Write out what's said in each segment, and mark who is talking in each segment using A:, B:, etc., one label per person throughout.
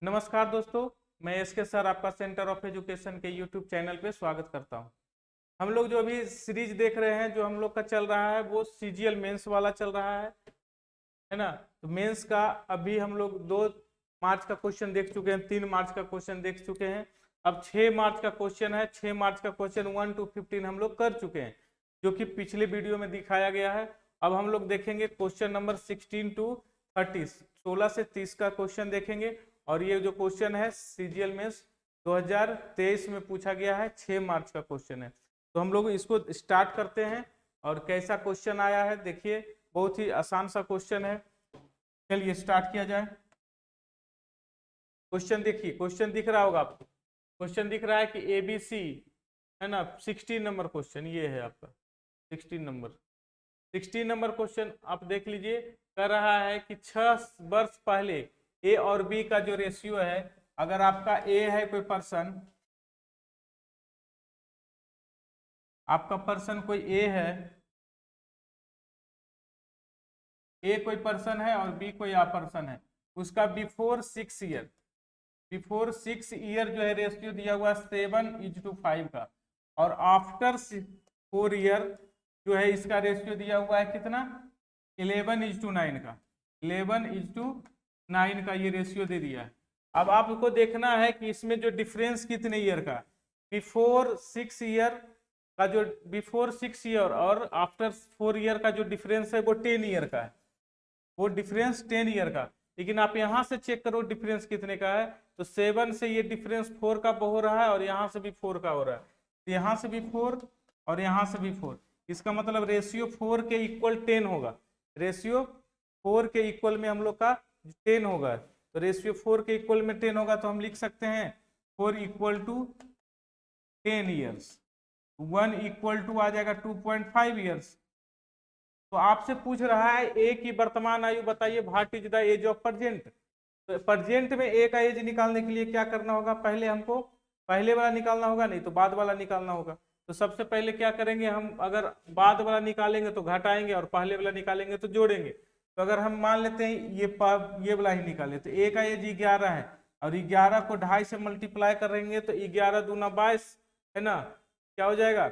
A: नमस्कार दोस्तों, मैं एसके सर आपका सेंटर ऑफ एजुकेशन के यूट्यूब चैनल पे स्वागत करता हूं। हम लोग जो अभी सीरीज देख रहे हैं जो हम लोग का चल रहा है वो सीजीएल मेंस वाला चल रहा है ना। तो मेंस का अभी हम लोग 2 मार्च का क्वेश्चन देख चुके हैं, 3 मार्च का क्वेश्चन देख चुके हैं। अब 6 मार्च का क्वेश्चन है। 6 मार्च का क्वेश्चन 1 to 15 हम लोग कर चुके हैं, जो कि पिछले वीडियो में दिखाया गया है। अब हम लोग देखेंगे क्वेश्चन नंबर 16 to 30, 16 से 30 का क्वेश्चन देखेंगे। और ये जो क्वेश्चन है सीजीएल मेंस 2023 में पूछा गया है, 6 मार्च का क्वेश्चन है। तो हम लोग इसको स्टार्ट करते हैं और कैसा क्वेश्चन आया है देखिए। बहुत ही आसान सा क्वेश्चन है, चलिए स्टार्ट किया जाए। क्वेश्चन देखिए, क्वेश्चन दिख रहा होगा आपको। क्वेश्चन दिख रहा है कि एबीसी है ना। 16 नंबर क्वेश्चन ये है आपका, 16 नंबर क्वेश्चन आप देख लीजिए। कर रहा है कि 6 वर्ष पहले ए और बी का जो रेशियो है, अगर आपका ए है कोई पर्सन, आपका पर्सन कोई ए है, ए कोई पर्सन है और बी कोई पर्सन है, उसका बिफोर 6 ईयर, बिफोर 6 ईयर जो है रेशियो दिया हुआ 7:5 का, और आफ्टर 4 ईयर जो है इसका रेशियो दिया हुआ है कितना, 11:9 का, 11:9 का ये रेशियो दे दिया है। अब आपको देखना है कि इसमें जो डिफरेंस कितने ईयर का, बिफोर 6 ईयर का जो, बिफोर 6 ईयर और आफ्टर 4 ईयर का जो डिफरेंस है वो 10 ईयर का है, वो डिफरेंस 10 ईयर का। लेकिन आप यहां से चेक करो डिफरेंस कितने का है, तो 7 से ये डिफरेंस 4 का हो रहा है और यहां से भी 4 का हो रहा है, तो यहां से भी 4 और यहां से भी 4। इसका मतलब रेशियो 4 के इक्वल 10 होगा, रेशियो 4 के इक्वल में हम लोग का 10 होगा। तो रेशियो 4 के इक्वल में 10 होगा, तो हम लिख सकते हैं 4 equal to 10 years, 1 equal to आ जाएगा 2.5 ईयर्स। तो आपसे पूछ रहा है ए की वर्तमान आयु बताइए, what is the age of present. तो प्रेजेंट में ए का एज निकालने के लिए क्या करना होगा, पहले हमको पहले वाला निकालना होगा, नहीं तो बाद वाला निकालना होगा। तो सबसे पहले क्या करेंगे हम, अगर बाद वाला निकालेंगे तो घटाएंगे और पहले वाला निकालेंगे तो जोड़ेंगे। तो अगर हम मान लेते हैं ये वाला ही निकाले, तो ए का एज 11 है और 11 को 2.5 से मल्टीप्लाई करेंगे तो 11 दूना 22 है ना। क्या हो जाएगा,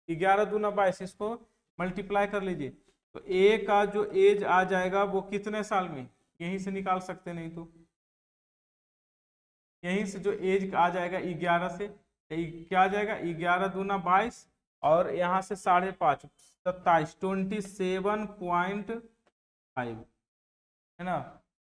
A: 11 दूना 22, इसको मल्टीप्लाई कर लीजिए। तो ए का जो एज आ जाएगा वो कितने साल में, यहीं से निकाल सकते, नहीं तो यहीं से जो एज आ जाएगा 11 से क्या आ जाएगा, 11 दूना 22 और यहाँ से 5.5 27, 27.5 है ना।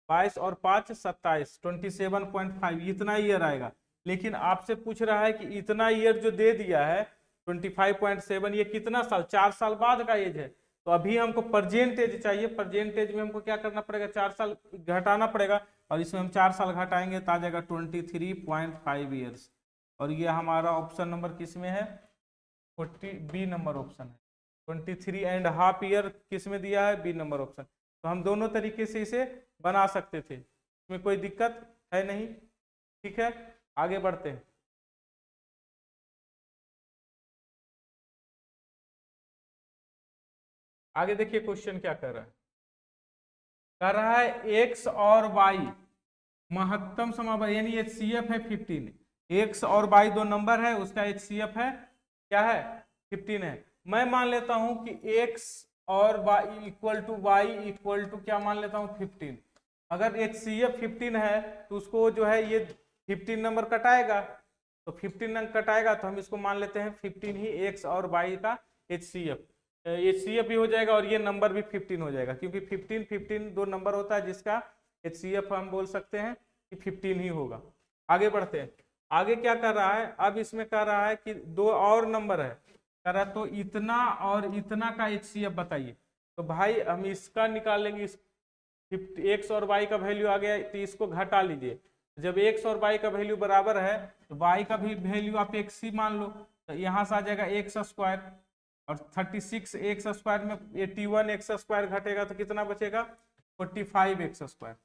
A: 22 और 5 27, 27.5 इतना ईयर आएगा। लेकिन आपसे पूछ रहा है कि इतना ईयर जो दे दिया है 25.7, ये कितना साल, 4 साल बाद का एज है। तो अभी हमको प्रेजेंट एज चाहिए, प्रेजेंट एज में हमको क्या करना पड़ेगा, 4 साल घटाना पड़ेगा, और इसमें हम 4 साल घटाएंगे तो आ जाएगा 23.5 ईयर्स। और ये हमारा ऑप्शन नंबर किस में है, 40 बी नंबर ऑप्शन है। 23.5 ईयर किस में दिया है, बी नंबर ऑप्शन। तो हम दोनों तरीके से इसे बना सकते थे, इसमें कोई दिक्कत है नहीं। ठीक है, आगे बढ़ते हैं। आगे देखिए क्वेश्चन क्या कर रहा है, कर रहा है एक्स और वाई महत्तम समापन, यानी HCF है 15, एक्स और वाई दो नंबर है, उसका HCF है क्या है, 15 है। मैं मान लेता हूं कि एक्स और वाई इक्वल टू क्या मान लेता हूं, 15। अगर HCF 15 है तो उसको जो है ये 15 नंबर कटाएगा, तो 15 नंबर कटाएगा तो हम इसको मान लेते हैं 15 ही एक्स और वाई का HCF भी हो जाएगा और ये नंबर भी 15 हो जाएगा, क्योंकि 15 दो नंबर होता है जिसका HCF हम बोल सकते हैं कि 15 ही होगा। आगे बढ़ते हैं, आगे क्या कर रहा है, अब इसमें कर रहा है कि 2 और नंबर है, कर रहा तो इतना और इतना का HCF बताइए। तो भाई हम इसका निकालेंगे, एक्स और वाई का वैल्यू आ गया तो इसको घटा लीजिए। जब एक्स और वाई का वैल्यू बराबर है तो वाई का भी वैल्यू आप एक्स ही मान लो, तो यहाँ से आ जाएगा एक्स स्क्वायर, और 36 एक्स स्क्वायर में 81 एक्स स्क्वायर घटेगा तो कितना बचेगा, 45 x square.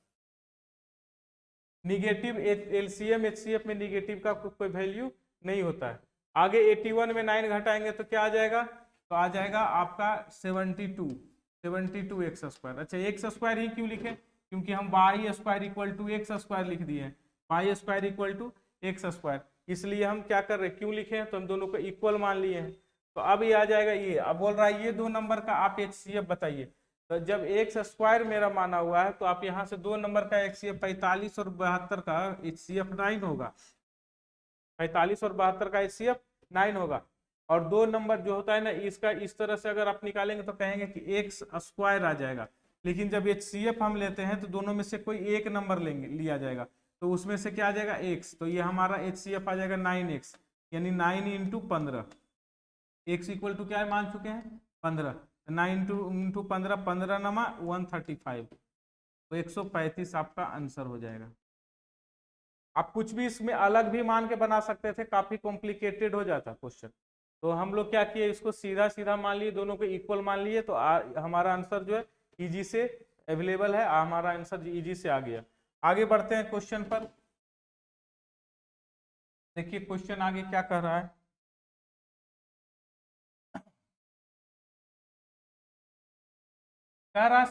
A: Negative LCM HCF में निगेटिव का कोई वैल्यू नहीं होता है। आगे 81 में 9 घटाएंगे तो क्या आ जाएगा, तो आ जाएगा आपका 72 एक्स स्क्वायर। अच्छा एक्स स्क्वायर ही क्यों लिखे, क्योंकि हम Y square equal to X square लिख दिए हैं, Y square equal to X square. इसलिए हम क्या कर रहे हैं, क्यों लिखे हैं, तो हम दोनों को इक्वल मान लिए हैं। तो अब ये आ जाएगा, ये अब बोल रहा है ये दो नंबर का आप HCF बताइए। तो जब एक्स स्क्वायर मेरा माना हुआ है तो आप यहाँ से दो नंबर का HCF 45 और 72 का HCF 9 होगा। 45 और 72 का HCF 9 होगा। और दो नंबर जो होता है ना, इसका इस तरह से अगर आप निकालेंगे तो कहेंगे कि एक्स स्क्वायर आ जाएगा। लेकिन जब HCF हम लेते हैं तो दोनों में से कोई एक नंबर लेंगे, लिया जाएगा, तो उसमें से क्या आ जाएगा, एक्स। तो ये हमारा HCF आ जाएगा 9x, यानी 9 इंटू 15। एक्स इक्वल टू क्या मान चुके हैं, 15। 9 इंटू 15, 15 नमा 135, तो 135 आपका आंसर हो जाएगा। आप कुछ भी इसमें अलग भी मान के बना सकते थे, काफी कॉम्प्लिकेटेड हो जाता क्वेश्चन। तो हम लोग क्या किए, इसको सीधा सीधा मान लिए, दोनों को इक्वल मान लिए, तो हमारा आंसर जो है इजी से अवेलेबल है, हमारा आंसर इजी से आ गया। आगे बढ़ते हैं क्वेश्चन पर। देखिए क्वेश्चन आगे क्या कह रहा है, कह रहा है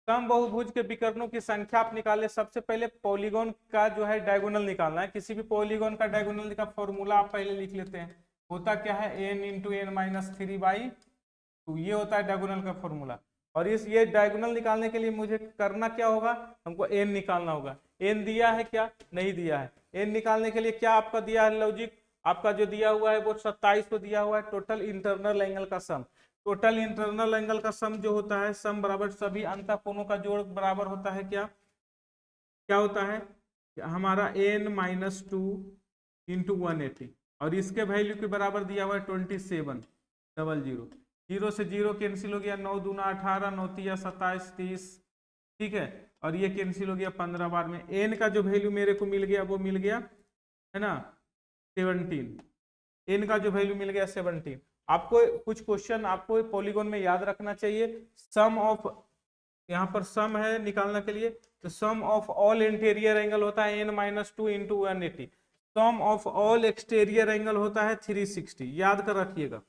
A: सम बहुभुज के विकर्णों की संख्या आप निकाले। सबसे पहले पॉलीगॉन का जो है डायगोनल निकालना है। किसी भी पॉलीगॉन का डायगोनल का फॉर्मूला आप पहले लिख लेते हैं। होता क्या है, n इंटू एन माइनस 3/2, ये होता है डायगोनल का फॉर्मूला। और ये डायगोनल निकालने के लिए मुझे करना क्या होगा, हमको n निकालना होगा। n दिया है क्या, नहीं दिया है। n निकालने के लिए क्या आपका दिया है लॉजिक, आपका जो दिया हुआ है वो 27 को दिया हुआ है, टोटल इंटरनल एंगल का सम। टोटल इंटरनल एंगल का सम जो होता है, सम बराबर सभी अंतःकोणों का जोड़ बराबर होता है क्या, क्या होता है हमारा n माइनस 2 इंटू 180, और इसके वैल्यू के बराबर दिया हुआ है 2700। 0 से 0 कैंसिल हो गया, 9 दूना 18, 9 तिया 27, 30, ठीक है। और ये कैंसिल हो गया 15 बार में। n का जो वैल्यू मेरे को मिल गया वो मिल गया है ना 17। n का जो वैल्यू मिल गया 17। आपको कुछ क्वेश्चन आपको पॉलीगॉन में याद रखना चाहिए। सम ऑफ, यहाँ पर सम है निकालने के लिए, तो sum of all interior angle होता है n minus 2 into 180। Sum of all exterior angle होता है 360, याद कर रखिएगा।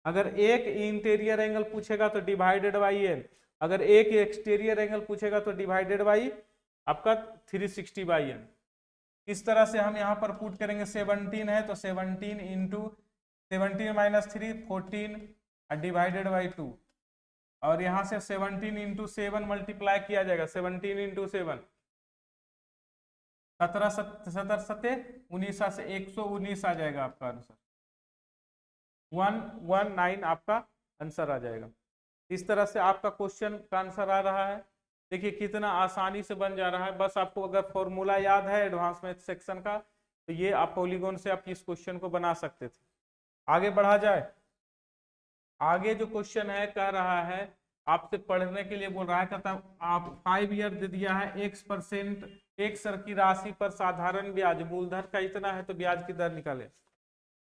A: अगर एक इंटीरियर एंगल पूछेगा तो डिवाइडेड बाई n, अगर एक एक्सटीरियर एंगल पूछेगा तो डिवाइडेड बाई आपका 360/n। इस तरह से हम यहाँ पर पुट करेंगे। 17 है तो 17 इंटू 17 माइनस 3 14 डिवाइडेड बाई 2, और यहाँ से 17 इंटू 7 मल्टीप्लाई किया जाएगा। 17 इंटू 7 17 17 19 से 119 आ जाएगा आपका आंसर। 119 आपका आंसर आ जाएगा। इस तरह से आपका क्वेश्चन का आंसर आ रहा है। देखिए कितना आसानी से बन जा रहा है। बस आपको अगर फॉर्मूला याद है एडवांस मैथ सेक्शन का, तो ये आप पॉलीगॉन से आप इस क्वेश्चन को बना सकते थे। आगे बढ़ा जाए। आगे जो क्वेश्चन है कह रहा है, आपसे पढ़ने के लिए बोल रहा है, कहता आप 5 ईयर दे दिया है, x% एक सर की राशि पर साधारण ब्याज, मूलधन का इतना है तो ब्याज की दर निकाले।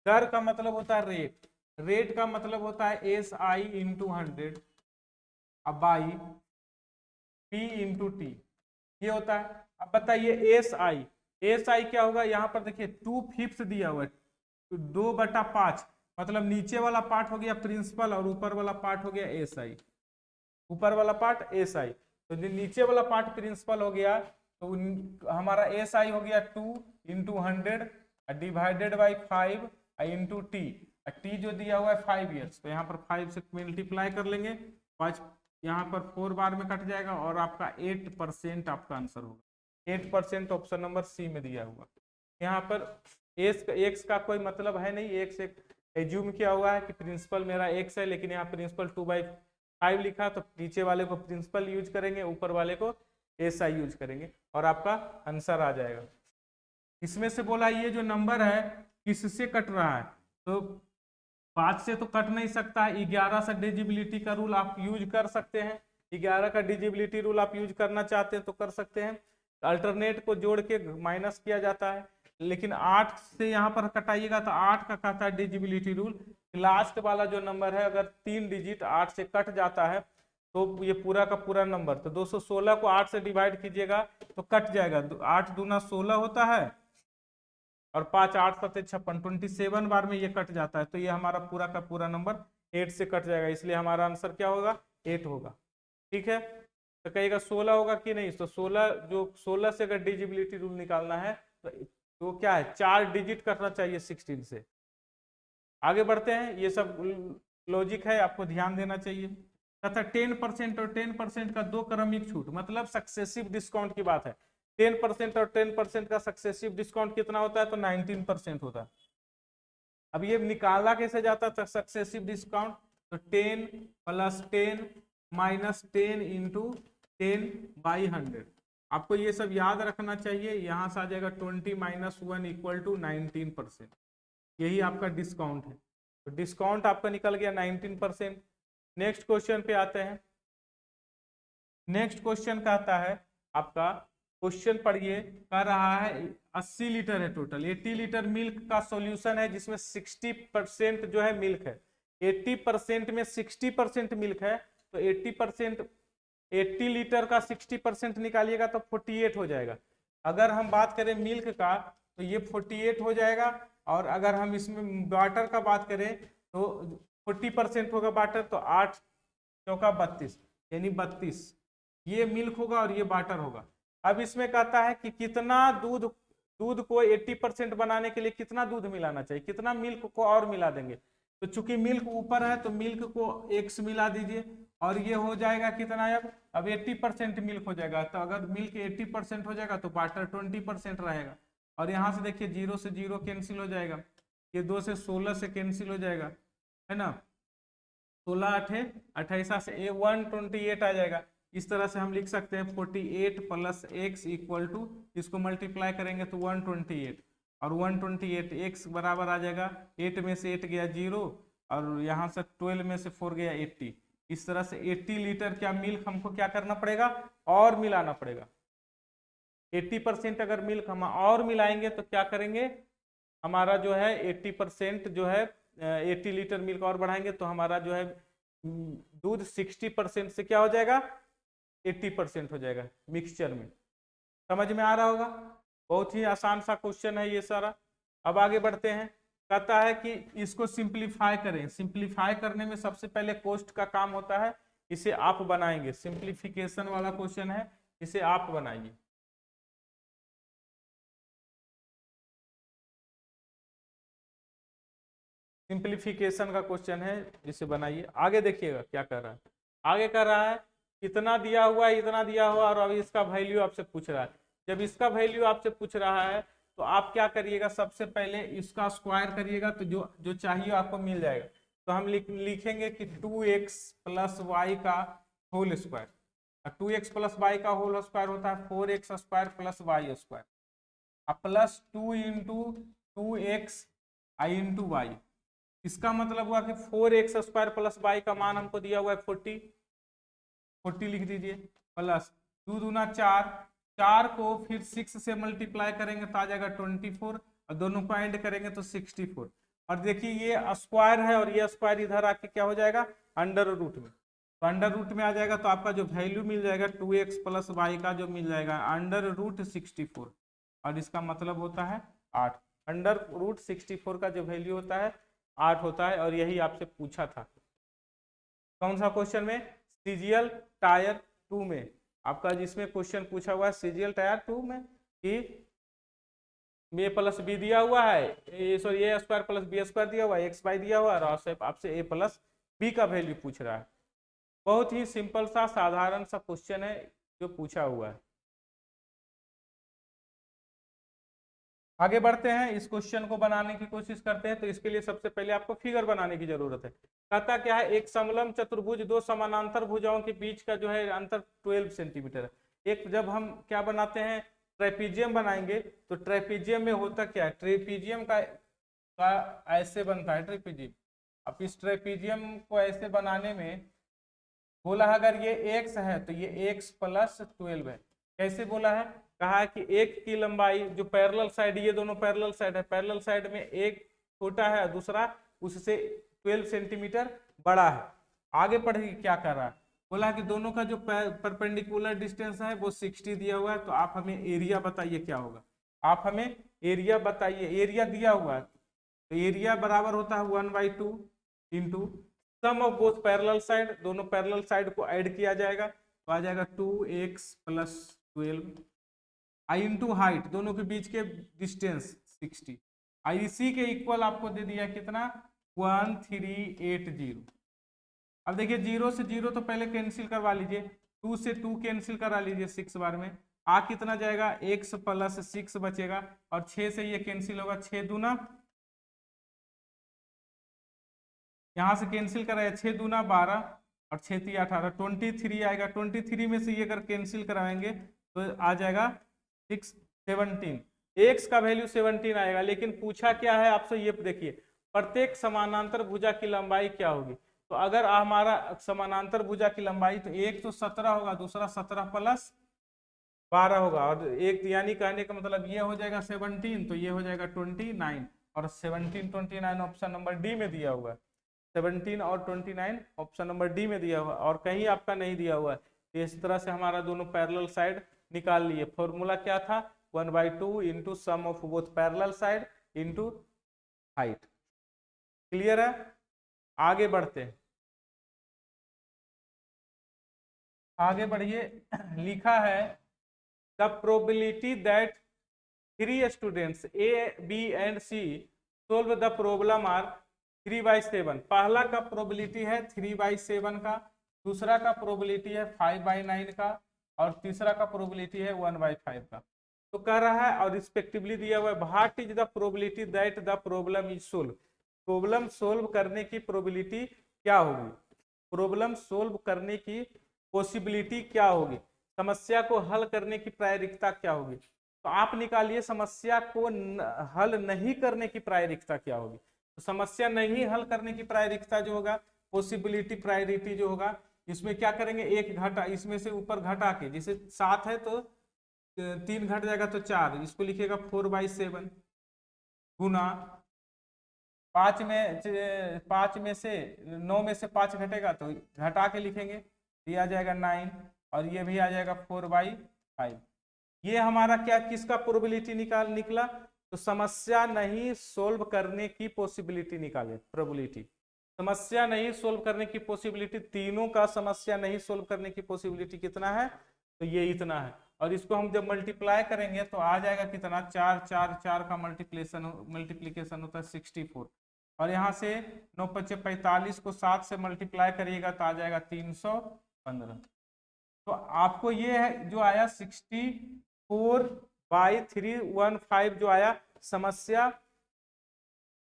A: दर का मतलब होता है रेट, रेट का मतलब होता है SI इंटू 100 अब बाई P इंटू टी, ये होता है। अब बताइए SI क्या होगा, यहाँ पर देखिए 2/5 दिया हुआ है, 2/5, मतलब नीचे वाला पार्ट हो गया प्रिंसिपल और ऊपर वाला पार्ट हो गया SI। ऊपर वाला पार्ट SI, तो जो नीचे वाला पार्ट प्रिंसिपल हो गया तो हमारा SI हो गया 2 into 100 divided by 5 into T. T जो दिया हुआ है 5 ईयर्स, तो यहाँ पर 5 से मल्टीप्लाई कर लेंगे, 5 यहाँ पर 4 बार में कट जाएगा, और आपका 8% आपका आंसर होगा। 8% ऑप्शन नंबर सी में दिया हुआ। यहाँ पर एक्स का कोई मतलब है नहीं, एक्स एक एज्यूम किया हुआ है कि प्रिंसिपल मेरा एक्स है, लेकिन यहाँ प्रिंसिपल 2/5 लिखा, तो नीचे वाले को प्रिंसिपल यूज करेंगे, ऊपर वाले को SI यूज करेंगे, और आपका आंसर आ जाएगा। इसमें से बोला ये जो नंबर है किससे कट रहा है, तो 5 से तो कट नहीं सकता है, 11 से डिजिबिलिटी का रूल आप यूज कर सकते हैं। 11 का डिजिबिलिटी रूल आप यूज करना चाहते हैं तो कर सकते हैं। अल्टरनेट को जोड़ के माइनस किया जाता है, लेकिन 8 से यहाँ पर कटाइएगा तो 8 का कहता है डिजिबिलिटी रूल। लास्ट वाला जो नंबर है अगर 3 डिजिट 8 से कट जाता है तो ये पूरा का पूरा नंबर, तो 216 को 8 से डिवाइड कीजिएगा तो कट जाएगा। 8 दूना 16 होता है, और 5 8 7 56, 27 बार में ये कट जाता है, तो ये हमारा पूरा का पूरा नंबर 8 से कट जाएगा, इसलिए हमारा आंसर क्या होगा, 8 होगा। ठीक है। तो कहेगा 16 होगा कि नहीं, तो 16 जो 16 से अगर डिजिबिलिटी रूल निकालना है तो क्या है 4 डिजिट करना चाहिए 16 से। आगे बढ़ते हैं, ये सब लॉजिक है, आपको ध्यान देना चाहिए। तथा 10% और 10% का 2 क्रमिक छूट, मतलब सक्सेसिव डिस्काउंट की बात है। 10% और 10% का सक्सेसिव डिस्काउंट कितना होता है, तो 19% होता है। अब ये निकाला कैसे जाता है सक्सेसिव डिस्काउंट, तो 10 + 10 - 10 × 10/100। आपको ये सब याद रखना चाहिए। यहां से आ जाएगा 20 - 1 = 19%। यही आपका डिस्काउंट है। तो डिस्काउंट आपका निकल गया 19%। नेक्स्ट क्वेश्चन पे आते हैं। नेक्स्ट क्वेश्चन कहता है आपका, क्वेश्चन पढ़िए, कह रहा है 80 लीटर है टोटल, 80 लीटर मिल्क का सॉल्यूशन है जिसमें 60% जो है मिल्क है। 80% में 60% मिल्क है, तो 80% 80 लीटर का 60% निकालिएगा तो 48 हो जाएगा। अगर हम बात करें मिल्क का तो ये 48 हो जाएगा, और अगर हम इसमें वाटर का बात करें तो 40% होगा वाटर, तो 8 चौका 32 यानी 32 ये मिल्क होगा और ये वाटर होगा। अब इसमें कहता है कि कितना दूध को 80% बनाने के लिए कितना दूध मिलाना चाहिए, कितना मिल्क को और मिला देंगे। तो चूंकि मिल्क ऊपर है तो मिल्क को x मिला दीजिए, और ये हो जाएगा कितना, अब 80% मिल्क हो जाएगा। तो अगर मिल्क 80% हो जाएगा तो वाटर 20% रहेगा। और यहाँ से देखिए 0 से 0 कैंसिल हो जाएगा, ये 2 से 16 से कैंसिल हो जाएगा, है ना। 16 8 28 से 128 आ जाएगा। इस तरह से हम लिख सकते हैं 48 + x = इसको मल्टीप्लाई करेंगे तो 128, और 128 x बराबर आ जाएगा 8 में से 8 गया 0, और यहाँ से 12 में से 4 गया 80। इस तरह से 80 लीटर क्या मिल्क हमको क्या करना पड़ेगा, और मिलाना पड़ेगा। 80% अगर मिल्क हम और मिलाएंगे तो क्या करेंगे, हमारा जो है 80% जो है 80 लीटर मिल्क और बढ़ाएंगे तो हमारा जो है दूध 60% से क्या हो जाएगा, 80% हो जाएगा मिक्सचर में। समझ में आ रहा होगा, बहुत ही आसान सा क्वेश्चन है ये सारा। अब आगे बढ़ते हैं, कहता है कि इसको सिंप्लीफाई करें। सिंप्लीफाई करने में सबसे पहले कॉस्ट का काम होता है, इसे आप बनाएंगे। सिंप्लीफिकेशन वाला क्वेश्चन है, इसे आप बनाइए। सिंप्लीफिकेशन का क्वेश्चन है, इसे बनाइए। आगे देखिएगा क्या कर रहा है। आगे कर रहा है इतना दिया हुआ है, इतना दिया हुआ, और अभी इसका वैल्यू आपसे पूछ रहा है। जब इसका वैल्यू आपसे पूछ रहा है तो आप क्या करिएगा, सबसे पहले इसका स्क्वायर करिएगा तो जो जो चाहिए आपको मिल जाएगा। तो हम लिखेंगे कि 2x + y का होल स्क्वायर। 2x + y का होल स्क्वायर होता है 4x² + y², plus 2 × 2x × y। इसका मतलब हुआ कि 4x² + y का मान हमको दिया हुआ है 40 लिख दीजिए, प्लस 2 दूना 4, 4 को फिर 6 से मल्टीप्लाई करेंगे तो आ जाएगा 24, और दोनों को ऐड करेंगे तो 64। और देखिए ये स्क्वायर है और ये स्क्वायर इधर आके क्या हो जाएगा, अंडर रूट में। तो अंडर रूट में आ जाएगा तो आपका जो वैल्यू मिल जाएगा 2x + y का जो मिल जाएगा √64, और इसका मतलब होता है 8। √64 का जो वैल्यू होता है 8 होता है, और यही आपसे पूछा था कौन सा क्वेश्चन में, सीजीएल टायर 2 में। आपका जिसमें क्वेश्चन पूछा हुआ है सीजीएल टायर 2 में कि a + b दिया हुआ है, सॉरी a² + b² दिया हुआ है, xy दिया हुआ है, और आपसे a + b का वैल्यू पूछ रहा है। बहुत ही सिंपल सा साधारण सा क्वेश्चन है जो पूछा हुआ है। आगे बढ़ते हैं, इस क्वेश्चन को बनाने की कोशिश करते हैं। तो इसके लिए सबसे पहले आपको फिगर बनाने की जरूरत है। कहता क्या है, एक समलंब चतुर्भुज दो समानांतर भुजाओं के बीच का जो है अंतर 12 सेंटीमीटर है। एक जब हम क्या बनाते हैं, ट्रेपीजियम बनाएंगे, तो ट्रेपीजियम में होता क्या है, ट्रेपीजियम का ऐसे बनता है ट्रेपीजियम। अब इस ट्रेपीजियम को ऐसे बनाने में बोला है अगर ये x है तो ये x + 12 है। कैसे बोला है, कहा है कि एक की लंबाई जो पैरेलल साइड, ये दोनों पैरेलल साइड है, पैरेलल साइड में एक छोटा है दूसरा उससे 12 सेंटीमीटर बड़ा है। आगे पढ़िए क्या कर रहा है, बोला है कि दोनों का जो परपेंडिकुलर डिस्टेंस है वो 60 दिया हुआ है। तो आप हमें एरिया बताइए क्या होगा, आप हमें एरिया बताइए। एरिया दिया हुआ है तो एरिया बराबर होता है 1/2 × सम ऑफ बोथ पैरेलल साइड, दोनों पैरेलल साइड को ऐड किया जाएगा तो आ जाएगा 2x + 12 आई इंटू हाइट, दोनों के बीच के डिस्टेंस 60, आई इसी के इक्वल आपको दे दिया कितना 1380। अब देखिए 0 से 0 तो पहले कैंसिल करवा लीजिए, 2 से 2 कैंसिल करा लीजिए 6 बार में, आ कितना जाएगा x + 6 बचेगा, और 6 से ये कैंसिल होगा, 6 दूना, यहाँ से कैंसिल कराया 6 दूना 12 और 6 3 18, 23 आएगा, 23 में से ये अगर कैंसिल कराएंगे तो आ जाएगा 6 17, x का वैल्यू 17 आएगा। लेकिन पूछा क्या है आपसे, ये देखिए प्रत्येक समानांतर भुजा की लंबाई क्या होगी। तो अगर हमारा समानांतर भुजा की लंबाई, तो एक तो 17 होगा, दूसरा 17 + 12 होगा, और एक यानी कहने का मतलब ये हो जाएगा 17, तो ये हो जाएगा 29, और 17 29 ऑप्शन नंबर डी में दिया हुआ है। 17 और 29 ऑप्शन नंबर डी में दिया हुआ, और कहीं आपका नहीं दिया हुआ है। तो इस तरह से हमारा दोनों पैरेलल साइड निकाल लिए। फॉर्मूला क्या था, 1/2 into sum of both parallel side into height. Clear है, आगे बढ़ते हैं, आगे बढ़िए। लिखा है the probability that 3 students A B and C solve the problem are 3/7। पहला का प्रोबेबिलिटी है 3/7 का, दूसरा का प्रोबेबिलिटी है 5/9 का, और तीसरा का प्रोबेबिलिटी है 1/5 का। तो कह रहा है, और रिस्पेक्टिवली दिया हुआ है, what is the probability that the problem is solve. Problem solve करने की प्रोबेबिलिटी क्या होगी, प्रॉब्लम सोल्व करने की पॉसिबिलिटी क्या होगी, समस्या को हल करने की प्रायरिकता क्या होगी। तो आप निकालिए समस्या को हल नहीं करने की प्रायरिकता क्या होगी। तो समस्या नहीं हल करने की प्रायरिकता जो होगा, पॉसिबिलिटी प्रायोरिटी जो होगा, इसमें क्या करेंगे, एक घटा, इसमें से ऊपर घटा के, जैसे 7 है तो 3 घट जाएगा तो 4, इसको लिखिएगा 4/7 गुना 5 में से 9 में से 5 घटेगा तो घटा के लिखेंगे, दिया जाएगा 9, और ये भी आ जाएगा 4/5। ये हमारा क्या, किसका प्रोबेबिलिटी निकला, तो समस्या नहीं सोल्व करने की पॉसिबिलिटी निकाले, प्रोबेबिलिटी, समस्या नहीं सोल्व करने की पॉसिबिलिटी, तीनों का समस्या नहीं सोल्व करने की पॉसिबिलिटी कितना है, तो ये इतना है। और इसको हम जब मल्टीप्लाई करेंगे तो आ जाएगा कितना, 4 4 4 का मल्टीप्लीकेशन होता है 64, और यहाँ से 9 × 5 = 45 को 7 से मल्टीप्लाई करिएगा तो आ जाएगा 315। तो आपको ये है जो आया 64/315 जो आया, समस्या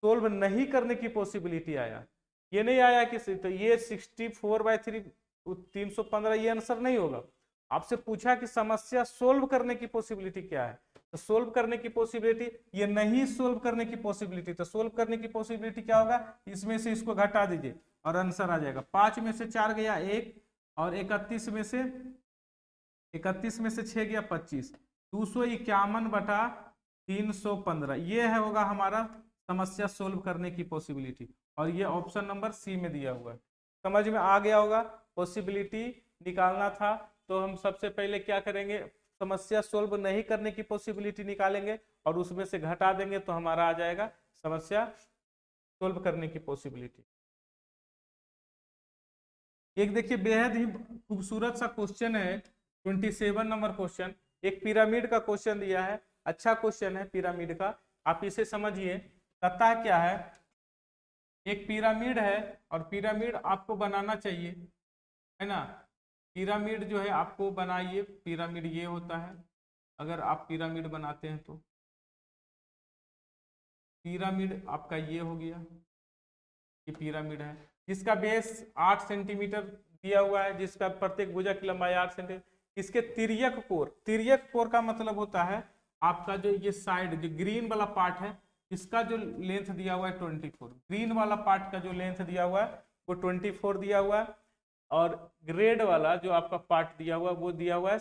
A: सोल्व नहीं करने की पॉसिबिलिटी आया, ये नहीं आया कि, तो ये 64/315 ये आंसर नहीं होगा। आपसे पूछा कि समस्या सोल्व करने की पॉसिबिलिटी क्या है, तो सोल्व करने की पॉसिबिलिटी, ये नहीं सोल्व करने की पॉसिबिलिटी, तो सोल्व करने की पॉसिबिलिटी क्या होगा, इसमें से इसको घटा दीजिए और आंसर आ जाएगा। 5 में से 4 गया 1, और 31 में से 6 गया 25, 251/315, ये है होगा हमारा समस्या सोल्व करने की पॉसिबिलिटी, और ये ऑप्शन नंबर सी में दिया हुआ है। समझ में आ गया होगा, पॉसिबिलिटी निकालना था तो हम सबसे पहले क्या करेंगे, समस्या सोल्व नहीं करने की पॉसिबिलिटी निकालेंगे और उसमें से घटा देंगे तो हमारा आ जाएगा समस्या सोल्व करने की पॉसिबिलिटी। एक देखिए बेहद ही खूबसूरत सा क्वेश्चन है, 27 नंबर क्वेश्चन, एक पिरामिड का क्वेश्चन दिया है, अच्छा क्वेश्चन है पिरामिड का, आप इसे समझिए। कहता है क्या है, एक पिरामिड है और पिरामिड आपको बनाना चाहिए, है ना, पिरामिड जो है आपको बनाइए, पिरामिड ये होता है, अगर आप पिरामिड बनाते हैं तो पिरामिड आपका ये हो गया, ये पिरामिड है जिसका बेस 8 सेंटीमीटर दिया हुआ है, जिसका प्रत्येक भुजा की लंबाई 8 सेंटीमीटर। इसके तिर्यक कोर का मतलब होता है आपका जो ये साइड जो ग्रीन वाला पार्ट है, इसका जो लेंथ दिया हुआ है 24, ग्रीन वाला पार्ट का जो लेंथ दिया हुआ है वो 24 दिया हुआ है, और रेड वाला जो आपका पार्ट दिया हुआ है वो दिया हुआ है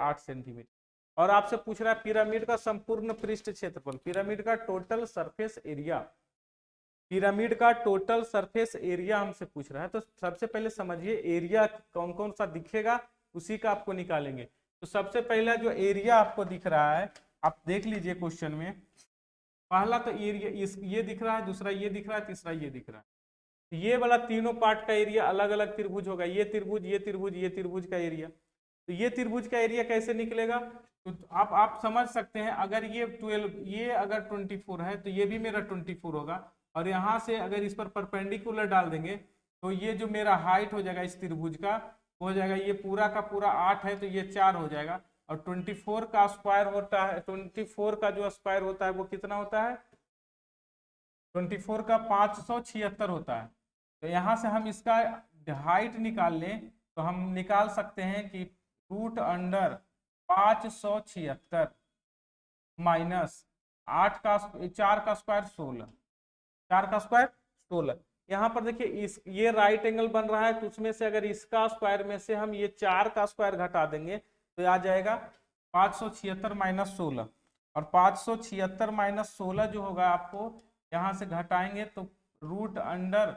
A: 8 सेंटीमीटर। और आपसे पूछ रहा है पिरामिड का संपूर्ण पृष्ठ क्षेत्रफल, पिरामिड का टोटल सरफेस एरिया, पिरामिड का टोटल सरफेस एरिया हमसे पूछ रहा है। तो सबसे पहले समझिए एरिया कौन कौन सा दिखेगा, उसी का आपको निकालेंगे। तो सबसे पहला जो एरिया आपको दिख रहा है, आप देख लीजिए क्वेश्चन में, पहला तो एरिया ये दिख रहा है, दूसरा ये दिख रहा है, तीसरा ये दिख रहा है। ये वाला तीनों पार्ट का एरिया अलग अलग त्रिभुज होगा, ये त्रिभुज ये त्रिभुज ये त्रिभुज का एरिया, तो ये त्रिभुज का एरिया कैसे निकलेगा? तो आप समझ सकते हैं, अगर ये 12, ये अगर 24 है तो ये भी मेरा 24 होगा, और यहाँ से अगर इस पर परपेंडिकुलर डाल देंगे तो ये जो मेरा हाइट हो जाएगा इस त्रिभुज का हो जाएगा, ये पूरा का पूरा 8 है तो ये 4 हो जाएगा, और 24 का स्क्वायर होता है, 24 का जो स्क्वायर होता है वो कितना होता है? 24 का 576 होता है। तो यहाँ से हम इसका हाइट निकाल लें तो हम निकाल सकते हैं कि रूट अंडर 576 माइनस 8 का 4 का स्क्वायर 16, 4 का स्क्वायर 16। यहाँ पर देखिए इस ये राइट एंगल बन रहा है, तो उसमें से अगर इसका स्क्वायर में से हम ये 4 का स्क्वायर घटा देंगे तो आ जाएगा 576 माइनस 16, और 576 माइनस 16 जो होगा आपको यहाँ से घटाएंगे तो रूट अंडर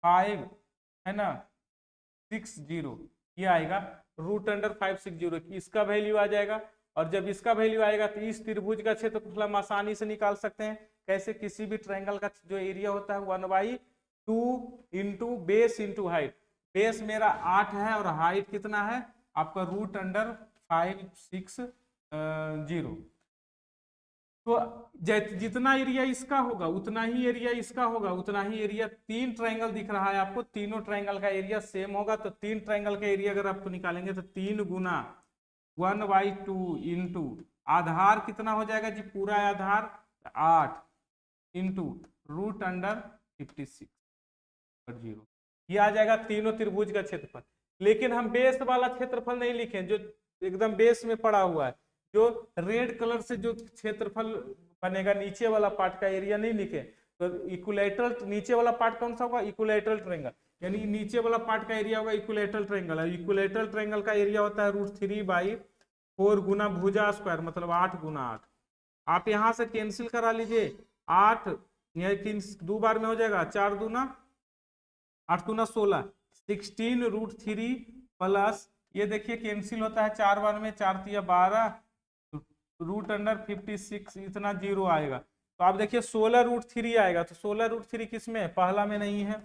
A: 5 है ना 60 ये आएगा, रूट अंडर 560 इसका वैल्यू आ जाएगा। और जब इसका वैल्यू आएगा तो इस त्रिभुज का क्षेत्रफल हम आसानी से निकाल सकते हैं। कैसे? किसी भी ट्रायंगल का जो एरिया होता है 1/2 into base into height. Base मेरा 8 है और हाइट कितना है आपका रूट अंडर 560। तो जितना एरिया इसका होगा उतना ही एरिया इसका होगा, उतना ही एरिया, 3 ट्रायंगल दिख रहा है आपको, तीनों ट्रायंगल का एरिया सेम होगा, तो 3 ट्रायंगल का एरिया अगर आपको निकालेंगे तो 3 गुना 1/2 इंटू आधार कितना हो जाएगा जी? पूरा आधार 8 इंटू रूट अंडर 56/0 ये आ जाएगा तीनों त्रिभुज का क्षेत्रफल। लेकिन हम बेस वाला क्षेत्रफल नहीं लिखे जो एकदम बेस में पड़ा हुआ है, जो रेड कलर से जो क्षेत्रफल बनेगा नीचे वाला पार्ट का एरिया नहीं लिखे। तो इक्विलैटरल नीचे वाला पार्ट कौन सा होगा? इक्विलैटरल ट्रायंगल, यानी नीचे वाला पार्ट का एरिया होगा इक्विलैटरल ट्रायंगल, और इक्विलैटरल ट्रायंगल का एरिया होता है √3/4 गुना भुजा स्क्वायर, मतलब 8 गुना 8। आप यहां से कैंसिल करा लीजिए, 8 दो बार में हो जाएगा, 4 दूना 8 दूना 16, 16√3 प्लस ये देखिए कैंसिल होता है 4 बार में, 4 तिया 12 रूट अंडर 56 इतना 0 आएगा। तो आप देखिए 16√3 आएगा, तो 16√3 किस में? पहला में नहीं है,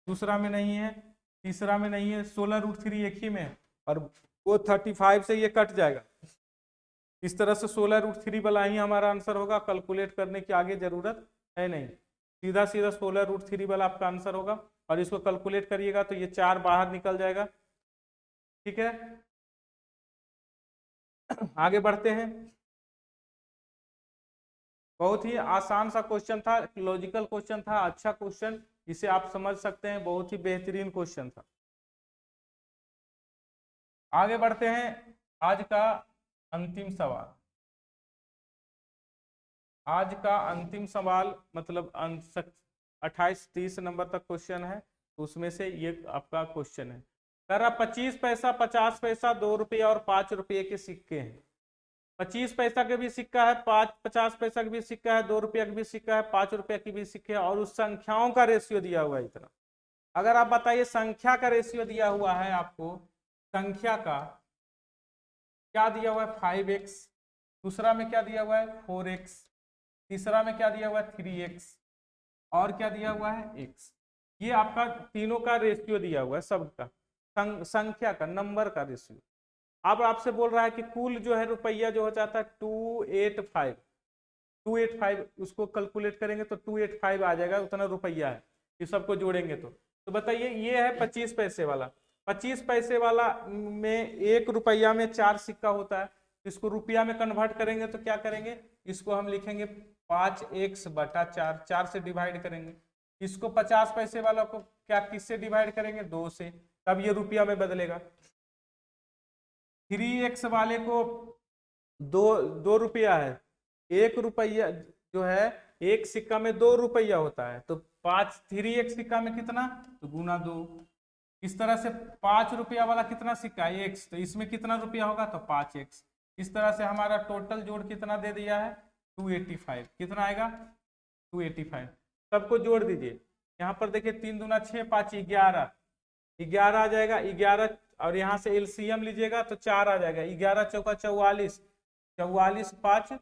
A: दूसरा में नहीं है, तीसरा में नहीं है, 16√3 एक ही में, और वो 35 से ये कट जाएगा। इस तरह से 16√3 वाला ही हमारा आंसर होगा, कैलकुलेट करने की आगे जरूरत है नहीं, सीधा सीधा 16√3 वाला आपका आंसर होगा। और इसको कैलकुलेट करिएगा तो ये 4 बाहर निकल जाएगा। ठीक है, आगे बढ़ते हैं। बहुत ही आसान सा क्वेश्चन था, लॉजिकल क्वेश्चन था, अच्छा क्वेश्चन, इसे आप समझ सकते हैं, बहुत ही बेहतरीन क्वेश्चन था। आगे बढ़ते हैं, आज का अंतिम सवाल। आज का अंतिम सवाल मतलब 28-30 नंबर तक क्वेश्चन है, उसमें से ये आपका क्वेश्चन है। कह रहा 25 पैसा, 50 पैसा, 2 रुपये और 5 रुपये के सिक्के हैं। 25 पैसा का भी सिक्का है, 50 पैसा का भी सिक्का है, 2 रुपया का भी सिक्का है, 5 रुपया की भी सिक्के है, और उस संख्याओं का रेशियो दिया हुआ है इतना। अगर आप बताइए संख्या का रेशियो दिया हुआ है आपको, संख्या का क्या दिया हुआ है? 5x, दूसरा में क्या दिया हुआ है? 4x, तीसरा में क्या दिया हुआ है? 3x, और क्या दिया हुआ है? x। ये आपका तीनों का रेशियो दिया हुआ है, सबका संख्या का, नंबर का रेशियो। अब आपसे बोल रहा है कि कुल जो है रुपया जो हो जाता है 285, उसको कैलकुलेट करेंगे तो 285 आ जाएगा, उतना रुपया है, ये सबको जोड़ेंगे तो बताइए ये है 25 पैसे वाला। 25 पैसे वाला में 1 रुपया में 4 सिक्का होता है, इसको रुपया में कन्वर्ट करेंगे तो क्या करेंगे? इसको हम लिखेंगे 5x/4, 4 से डिवाइड करेंगे। इसको 50 पैसे वाला को क्या किससे डिवाइड करेंगे? 2 से, तब ये रुपया में बदलेगा। 3x वाले को 2 रुपया है, 1 रुपया जो है एक सिक्का में 2 रुपया होता है, तो 3x सिक्का में कितना? तो गुना 2। इस तरह से 5 रुपया वाला कितना सिक्का है? x, तो इसमें कितना रुपया होगा? तो 5x। इस तरह से हमारा टोटल जोड़ कितना दे दिया है? 285। कितना आएगा? 285। सबको जोड़ दीजिए, यहाँ पर देखिए 3 दूना 6, 5 11, 11 आ जाएगा। 11 और यहाँ से एलसीएम लीजिएगा तो 4 आ जाएगा। 11 चौका 44, 44 5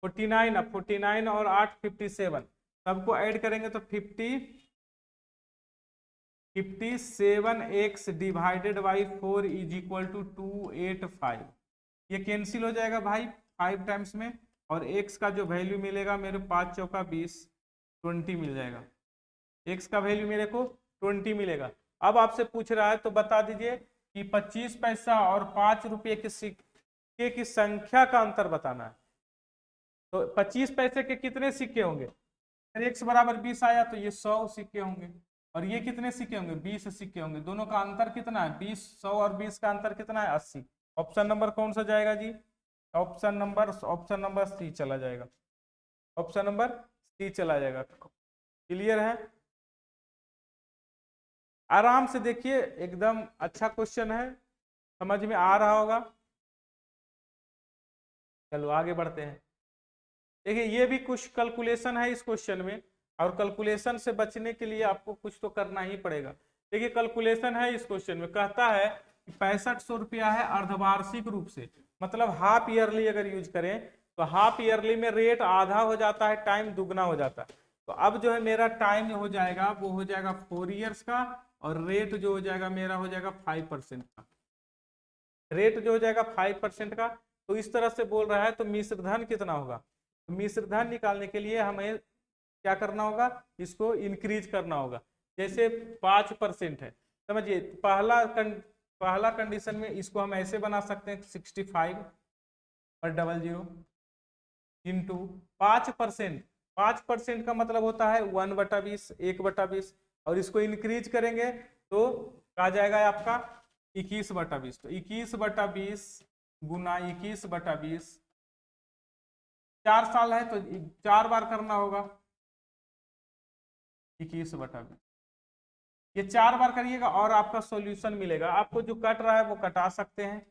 A: 49, अब 49 और 8 57, सबको ऐड करेंगे तो 50 57x divided by 4 is equal to 285। ये कैंसिल हो जाएगा भाई 5 टाइम्स में, और x का जो वैल्यू मिलेगा मेरे 5 चौका 20, 20 मिल जाएगा। x का वैल्यू मेरे को 20 मिलेगा। अब आपसे पूछ रहा है तो बता दीजिए कि 25 पैसा और 5 रुपये के सिक्के की संख्या का अंतर बताना है। तो 25 पैसे के कितने सिक्के होंगे? अगर x बराबर 20 आया तो ये 100 सिक्के होंगे, और ये कितने सिक्के होंगे? 20 सिक्के होंगे। दोनों का अंतर कितना है? 20, 100 और 20 का अंतर कितना है? 80। ऑप्शन नंबर कौन सा जाएगा जी? ऑप्शन नंबर सी चला जाएगा। ऑप्शन नंबर सी चला जाएगा। क्लियर है? आराम से देखिए, एकदम अच्छा क्वेश्चन है, समझ में आ रहा होगा। चलो आगे बढ़ते हैं। देखिए ये भी कुछ कैलकुलेशन है इस क्वेश्चन में, और कैलकुलेशन से बचने के लिए आपको कुछ तो करना ही पड़ेगा। देखिए कैलकुलेशन है इस क्वेश्चन में, कहता है कि 6500 रुपया है अर्धवार्षिक रूप से, मतलब हाफ ईयरली अगर यूज करें तो हाफ ईयरली में रेट आधा हो जाता है, टाइम दुगना हो जाता है। तो अब जो है मेरा टाइम हो जाएगा वो हो जाएगा 4 ईयर्स का, और रेट जो हो जाएगा मेरा हो जाएगा 5% का। रेट जो हो जाएगा 5% का। तो इस तरह से बोल रहा है तो मिश्र धन कितना होगा? तो मिश्र धन निकालने के लिए हमें क्या करना होगा? इसको इंक्रीज करना होगा। जैसे 5% है, समझिए पहला कंडीशन में इसको हम ऐसे बना सकते हैं 65 और 00 इंटू 5%। 5% का मतलब होता है 1/20, 1/20, और इसको इंक्रीज करेंगे तो आ जाएगा आपका 21/20। तो 21/20 गुना 21/20, 4 साल है तो 4 बार करना होगा 21/20। ये 4 बार करिएगा और आपका सॉल्यूशन मिलेगा। आपको जो कट रहा है वो कटा सकते हैं,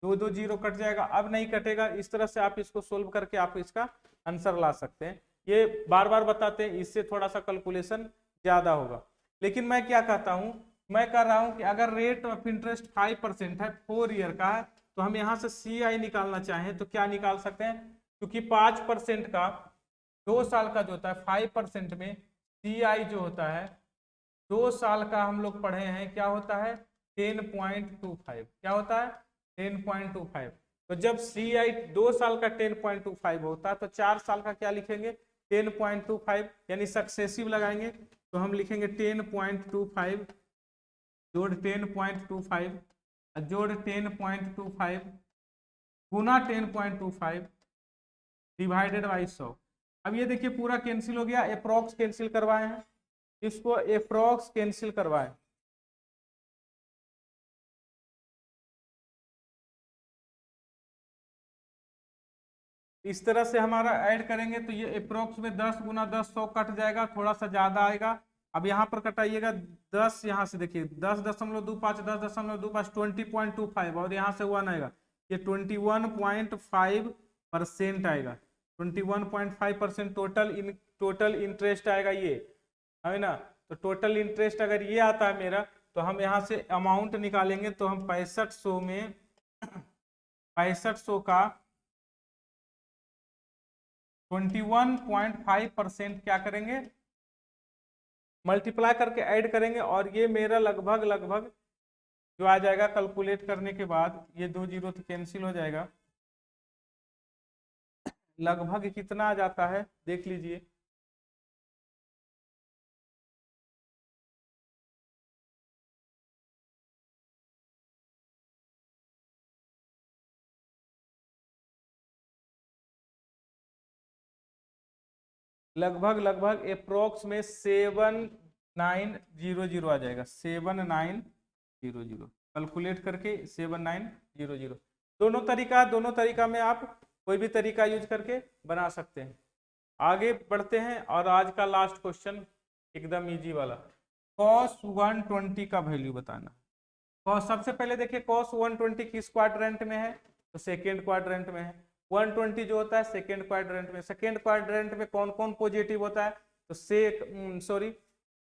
A: 2 0 कट जाएगा। अब नहीं कटेगा, इस तरह से आप इसको सोल्व करके आप इसका आंसर ला सकते हैं। ये बार बार बताते हैं, इससे थोड़ा सा कैलकुलेशन ज्यादा होगा। लेकिन मैं क्या कहता हूं, मैं कह रहा हूं कि अगर रेट ऑफ इंटरेस्ट 5% है, 4 ईयर का है, तो हम यहाँ से CI निकालना चाहें तो क्या निकाल सकते हैं? क्योंकि 5% का 2 साल का जो होता है, 5% में CI जो होता है 2 साल का, हम लोग पढ़े हैं क्या होता है? 10.25। क्या होता है? 10.25। तो जब CI 2 साल का 10.25 होता है तो 4 साल का क्या लिखेंगे? 10.25, यानी सक्सेसिव लगाएंगे तो हम लिखेंगे 10.25 जोड़ 10.25 जोड़ 10.25 गुना 10.25 डिवाइडेड बाई 100। अब ये देखिए पूरा कैंसिल हो गया, अप्रॉक्स कैंसिल करवाए हैं, इसको अप्रॉक्स कैंसिल करवाएं। इस तरह से हमारा ऐड करेंगे तो ये अप्रोक्स में 10 गुना 10 100 कट जाएगा, थोड़ा सा ज्यादा आएगा। अब यहाँ पर कटाइएगा 10, यहाँ से देखिए 10.25, 10.25 20.25, और यहाँ से 1 आएगा, ये 21.5% आएगा। 21.5% टोटल इंटरेस्ट आएगा ये, है ना। तो टोटल इंटरेस्ट अगर ये आता है मेरा, तो हम यहाँ से अमाउंट निकालेंगे तो हम 6500 में 6500 का 21.5% क्या करेंगे? मल्टीप्लाई करके ऐड करेंगे, और ये मेरा लगभग जो आ जाएगा कैलकुलेट करने के बाद, ये 2 0 तो कैंसिल हो जाएगा, लगभग कितना आ जाता है देख लीजिए। लगभग अप्रोक्स में 7900 आ जाएगा, 7900 कैलकुलेट करके 7900। दोनों तरीका में आप कोई भी तरीका यूज करके बना सकते हैं। आगे बढ़ते हैं, और आज का लास्ट क्वेश्चन एकदम इजी वाला, cos 120 का वैल्यू बताना। cos, सबसे पहले देखिए cos 120 किस क्वाड्रेंट में है? तो सेकेंड क्वाड्रेंट में है। 120 जो होता है सेकेंड क्वाड्रेंट में, सेकेंड क्वाड्रेंट में कौन कौन पॉजिटिव होता है? तो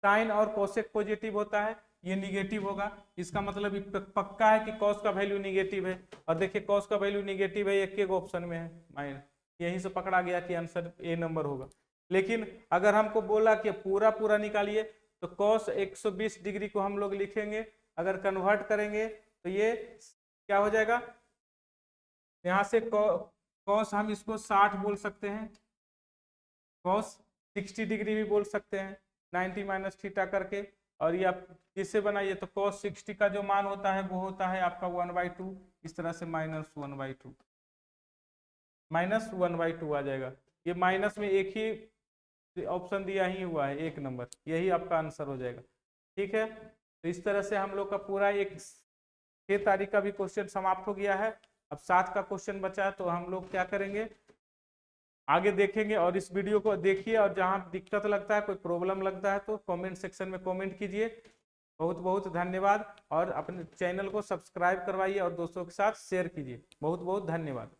A: साइन और कोसेक पॉजिटिव होता है, ये निगेटिव होगा। इसका मतलब पक्का है कि cos का वैल्यू निगेटिव है। और देखिए cos का वैल्यू निगेटिव है, एक ऑप्शन में है माइनस, यहीं से पकड़ा गया कि आंसर A नंबर होगा। लेकिन अगर हमको बोला कि पूरा निकालिए, तो cos 120 डिग्री को हम लोग लिखेंगे, अगर कन्वर्ट करेंगे तो ये क्या हो जाएगा, यहाँ से cos हम इसको 60 बोल सकते हैं, cos 60 डिग्री भी बोल सकते हैं 90 माइनस थीटा करके। और ये आप किससे बनाइए तो cos 60 का जो मान होता है वो होता है आपका 1/2, इस तरह से -1/2, -1/2 आ जाएगा। ये माइनस में एक ही ऑप्शन दिया ही हुआ है, 1 नंबर, यही आपका आंसर हो जाएगा। ठीक है, तो इस तरह से हम लोग का पूरा एक 6 तारीख का भी क्वेश्चन समाप्त हो गया है। अब 7 का क्वेश्चन बचा है, तो हम लोग क्या करेंगे आगे देखेंगे। और इस वीडियो को देखिए, और जहां दिक्कत लगता है, कोई प्रॉब्लम लगता है तो कमेंट सेक्शन में कमेंट कीजिए। बहुत बहुत धन्यवाद, और अपने चैनल को सब्सक्राइब करवाइए और दोस्तों के साथ शेयर कीजिए। बहुत बहुत धन्यवाद।